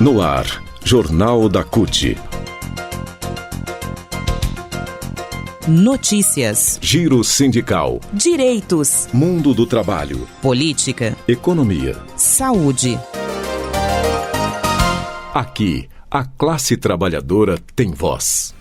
No ar, Jornal da CUT. Notícias, Giro sindical, direitos, mundo do trabalho, política, economia. saúde. Aqui, a classe trabalhadora tem voz.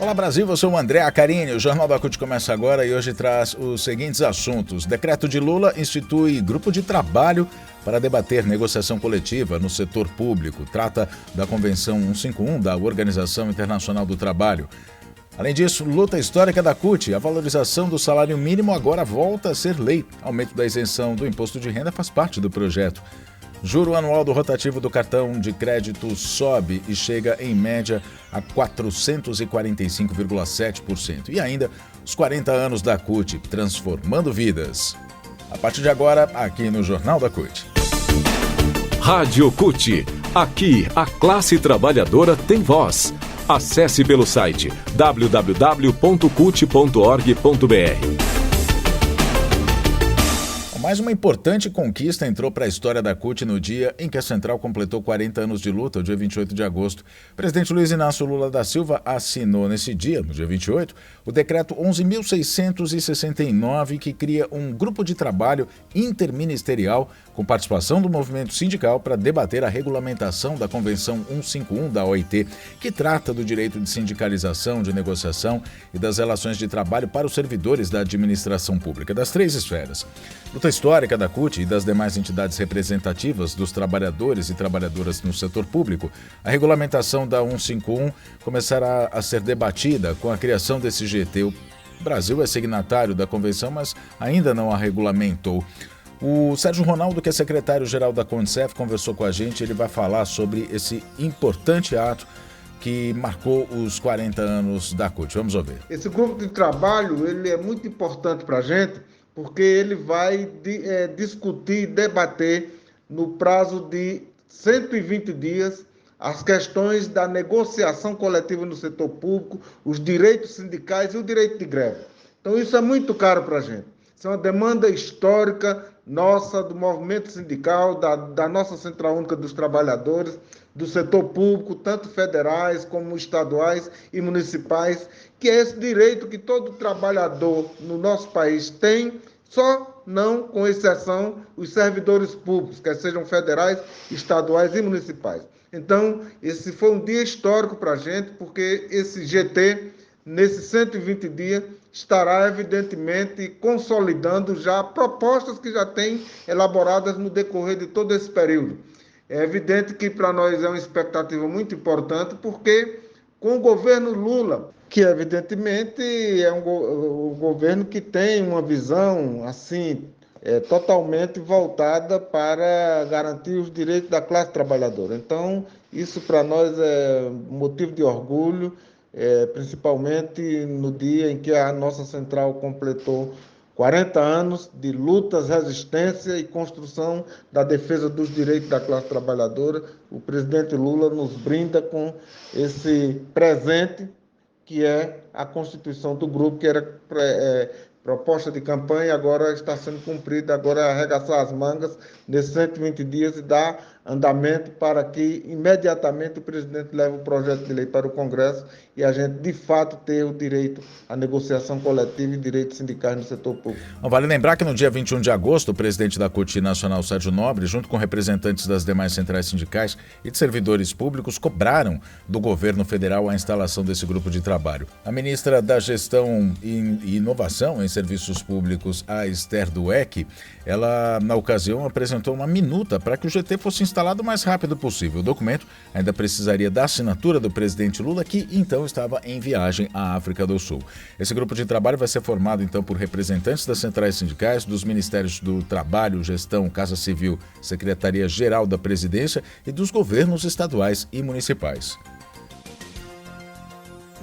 Olá Brasil, eu sou o André Acarini. O Jornal da CUT começa agora e hoje traz os seguintes assuntos. Decreto de Lula institui grupo de trabalho para debater negociação coletiva no setor público. Trata da Convenção 151 da Organização Internacional do Trabalho. Além disso, luta histórica da CUT. A valorização do salário mínimo agora volta a ser lei. Aumento da isenção do imposto de renda faz parte do projeto. Juro anual do rotativo do cartão de crédito sobe e chega, em média, a 445,7%. E ainda, os 40 anos da CUT, transformando vidas. A partir de agora, aqui no Jornal da CUT. Rádio CUT. Aqui, a classe trabalhadora tem voz. Acesse pelo site www.cut.org.br. Mais uma importante conquista entrou para a história da CUT no dia em que a Central completou 40 anos de luta, o dia 28 de agosto. O presidente Luiz Inácio Lula da Silva assinou nesse dia, no dia 28, o decreto 11.669, que cria um grupo de trabalho interministerial com participação do movimento sindical para debater a regulamentação da Convenção 151 da OIT, que trata do direito de sindicalização, de negociação e das relações de trabalho para os servidores da administração pública, das três esferas. Luta histórica da CUT e das demais entidades representativas dos trabalhadores e trabalhadoras no setor público, a regulamentação da 151 começará a ser debatida com a criação desse GT. O Brasil é signatário da convenção, mas ainda não a regulamentou. O Sérgio Ronaldo, que é secretário-geral da CONCEF, conversou com a gente. Ele vai falar sobre esse importante ato que marcou os 40 anos da CUT. Vamos ouvir. Esse grupo de trabalho ele é muito importante para a gente, porque ele vai discutir, debater no prazo de 120 dias as questões da negociação coletiva no setor público, os direitos sindicais e o direito de greve. Então isso é muito caro para a gente. Isso é uma demanda histórica nossa, do movimento sindical, da nossa Central Única dos Trabalhadores, do setor público, tanto federais como estaduais e municipais, que é esse direito que todo trabalhador no nosso país tem, só não, com exceção, os servidores públicos, quer sejam federais, estaduais e municipais. Então, esse foi um dia histórico para a gente, porque esse GT, nesses 120 dias, estará, evidentemente, consolidando já propostas que já tem elaboradas no decorrer de todo esse período. É evidente que para nós é uma expectativa muito importante, porque com o governo Lula, que evidentemente é um governo que tem uma visão assim totalmente voltada para garantir os direitos da classe trabalhadora. Então, isso para nós é motivo de orgulho, principalmente no dia em que a nossa central completou 40 anos de lutas, resistência e construção da defesa dos direitos da classe trabalhadora. O presidente Lula nos brinda com esse presente, que é a constituição do grupo, que era proposta de campanha, agora está sendo cumprida, agora é arregaçar as mangas nesses 120 dias e dar andamento para que imediatamente o presidente leve o projeto de lei para o Congresso e a gente, de fato, ter o direito à negociação coletiva e direitos sindicais no setor público. Vale lembrar que no dia 21 de agosto, o presidente da CUT Nacional, Sérgio Nobre, junto com representantes das demais centrais sindicais e de servidores públicos, cobraram do governo federal a instalação desse grupo de trabalho. A ministra da Gestão e Inovação em Serviços Públicos, a Esther Dweck, ela, na ocasião, apresentou uma minuta para que o GT fosse instalado o mais rápido possível. O documento ainda precisaria da assinatura do presidente Lula, que então estava em viagem à África do Sul. Esse grupo de trabalho vai ser formado então por representantes das centrais sindicais, dos Ministérios do Trabalho, Gestão, Casa Civil, Secretaria-Geral da Presidência e dos governos estaduais e municipais.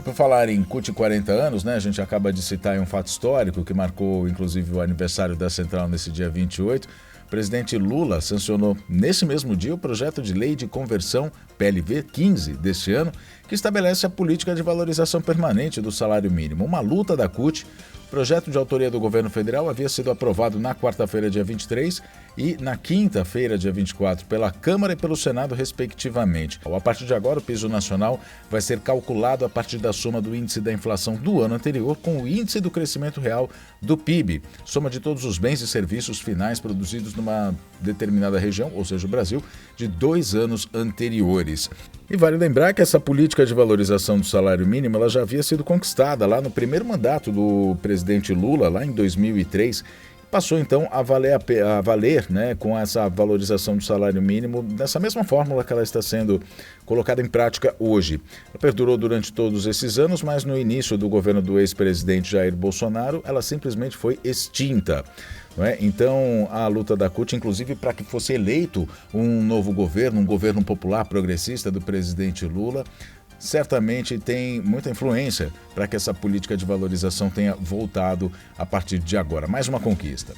Por falar em CUT 40 anos, a gente acaba de citar um fato histórico que marcou inclusive o aniversário da Central nesse dia 28. O presidente Lula sancionou nesse mesmo dia o projeto de lei de conversão PLV 15 deste ano, que estabelece a política de valorização permanente do salário mínimo. Uma luta da CUT. O projeto de autoria do governo federal havia sido aprovado na quarta-feira, dia 23, e na quinta-feira, dia 24, pela Câmara e pelo Senado, respectivamente. A partir de agora, o piso nacional vai ser calculado a partir da soma do índice da inflação do ano anterior com o índice do crescimento real do PIB, soma de todos os bens e serviços finais produzidos numa determinada região, ou seja, o Brasil, de 2 anos anteriores. E vale lembrar que essa política de valorização do salário mínimo ela já havia sido conquistada lá no primeiro mandato do presidente Lula, lá em 2003, passou então a valer, né, com essa valorização do salário mínimo dessa mesma fórmula que ela está sendo colocada em prática hoje. Ela perdurou durante todos esses anos, mas no início do governo do ex-presidente Jair Bolsonaro, ela simplesmente foi extinta. Não é? Então, a luta da CUT, inclusive para que fosse eleito um novo governo, um governo popular progressista do presidente Lula, certamente tem muita influência para que essa política de valorização tenha voltado a partir de agora. Mais uma conquista.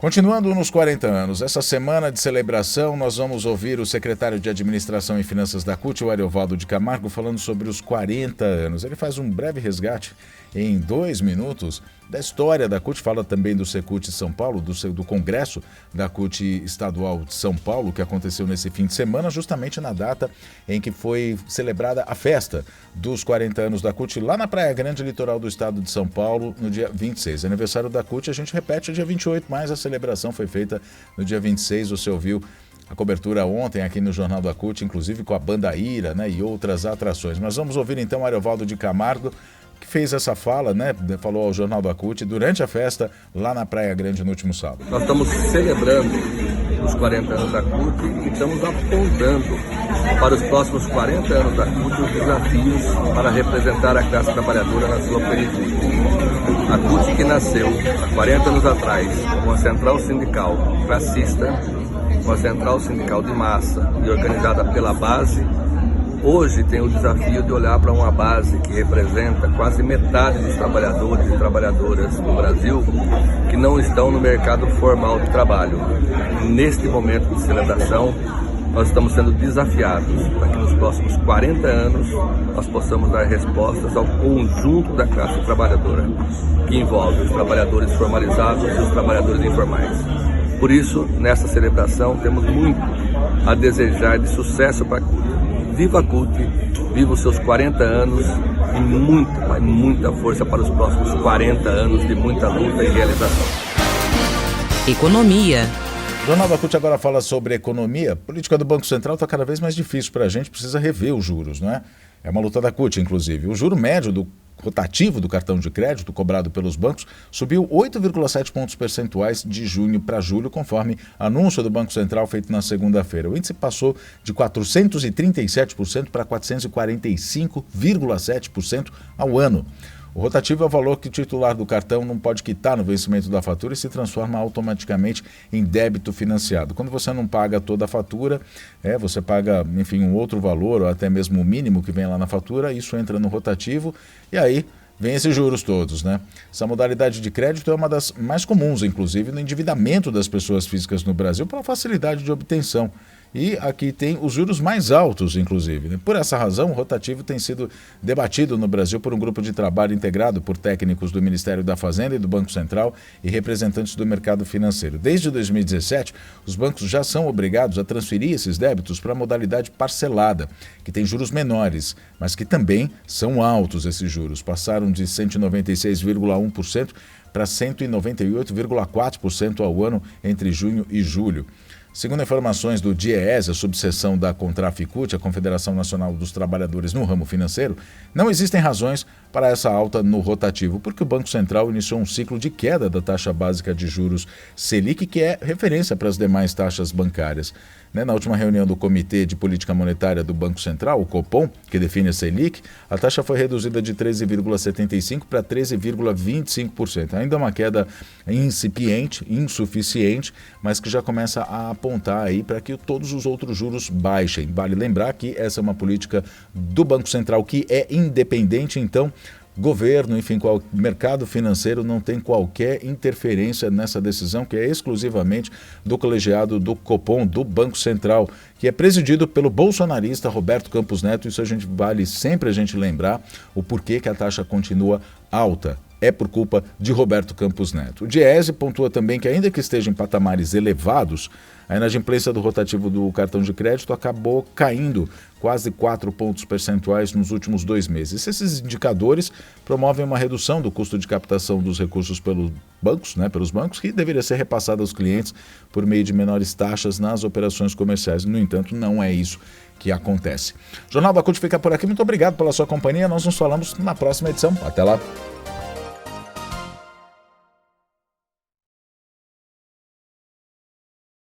Continuando nos 40 anos, essa semana de celebração nós vamos ouvir o secretário de Administração e Finanças da CUT, o Ariovaldo de Camargo, falando sobre os 40 anos. Ele faz um breve resgate em 2 minutos da história da CUT, fala também do Secult São Paulo, do congresso da CUT estadual de São Paulo, que aconteceu nesse fim de semana, justamente na data em que foi celebrada a festa dos 40 anos da CUT lá na Praia Grande, litoral do estado de São Paulo, no dia 26. Aniversário da CUT, a gente repete dia 28, mas a celebração foi feita no dia 26, você ouviu a cobertura ontem aqui no Jornal da CUT, inclusive com a Banda Ira, né, e outras atrações. Mas vamos ouvir então o Ariovaldo de Camargo, que fez essa fala, né, falou ao Jornal da CUT durante a festa lá na Praia Grande no último sábado. Nós estamos celebrando os 40 anos da CUT e estamos apontando para os próximos 40 anos da CUT os desafios para representar a classe trabalhadora na sua periferia. A CUT, que nasceu há 40 anos atrás, uma central sindical classista, uma central sindical de massa e organizada pela base, hoje tem o desafio de olhar para uma base que representa quase metade dos trabalhadores e trabalhadoras do Brasil que não estão no mercado formal de trabalho. Neste momento de celebração, nós estamos sendo desafiados para que nos próximos 40 anos nós possamos dar respostas ao conjunto da classe trabalhadora, que envolve os trabalhadores formalizados e os trabalhadores informais. Por isso, nessa celebração, temos muito a desejar de sucesso para a CUT. Viva a CUT, viva os seus 40 anos e muita força para os próximos 40 anos de muita luta e realização. Economia. O Jornal da CUT agora fala sobre economia. A política do Banco Central está cada vez mais difícil para a gente, precisa rever os juros, não é? É uma luta da CUT, inclusive. O juro médio do rotativo do cartão de crédito cobrado pelos bancos subiu 8,7 pontos percentuais de junho para julho, conforme anúncio do Banco Central feito na segunda-feira. O índice passou de 437% para 445,7% ao ano. O rotativo é o valor que o titular do cartão não pode quitar no vencimento da fatura e se transforma automaticamente em débito financiado. Quando você não paga toda a fatura, você paga, enfim, um outro valor ou até mesmo o mínimo que vem lá na fatura, isso entra no rotativo e aí vem esses juros todos, né? Essa modalidade de crédito é uma das mais comuns, inclusive, no endividamento das pessoas físicas no Brasil pela facilidade de obtenção. E aqui tem os juros mais altos, inclusive, né? Por essa razão, o rotativo tem sido debatido no Brasil por um grupo de trabalho integrado por técnicos do Ministério da Fazenda e do Banco Central e representantes do mercado financeiro. Desde 2017, os bancos já são obrigados a transferir esses débitos para a modalidade parcelada, que tem juros menores, mas que também são altos esses juros. Passaram de 196,1% para 198,4% ao ano entre junho e julho. Segundo informações do DIEESE, a subseção da Contraficut, a Confederação Nacional dos Trabalhadores no ramo financeiro, não existem razões para essa alta no rotativo, porque o Banco Central iniciou um ciclo de queda da taxa básica de juros Selic, que é referência para as demais taxas bancárias. Na última reunião do Comitê de Política Monetária do Banco Central, o Copom, que define a Selic, a taxa foi reduzida de 13,75% para 13,25%. Ainda uma queda incipiente, insuficiente, mas que já começa a apontar aí para que todos os outros juros baixem. Vale lembrar que essa é uma política do Banco Central que é independente, então governo, enfim, mercado financeiro não tem qualquer interferência nessa decisão, que é exclusivamente do colegiado do Copom, do Banco Central, que é presidido pelo bolsonarista Roberto Campos Neto. Isso vale sempre a gente lembrar o porquê que a taxa continua alta. é por culpa de Roberto Campos Neto. O Diese pontua também que, ainda que esteja em patamares elevados, a inadimplência do rotativo do cartão de crédito acabou caindo quase 4 pontos percentuais nos últimos 2 meses. Esses indicadores promovem uma redução do custo de captação dos recursos pelos bancos, que deveria ser repassado aos clientes por meio de menores taxas nas operações comerciais. No entanto, não é isso que acontece. O Jornal da CUT fica por aqui. Muito obrigado pela sua companhia. Nós nos falamos na próxima edição. Até lá.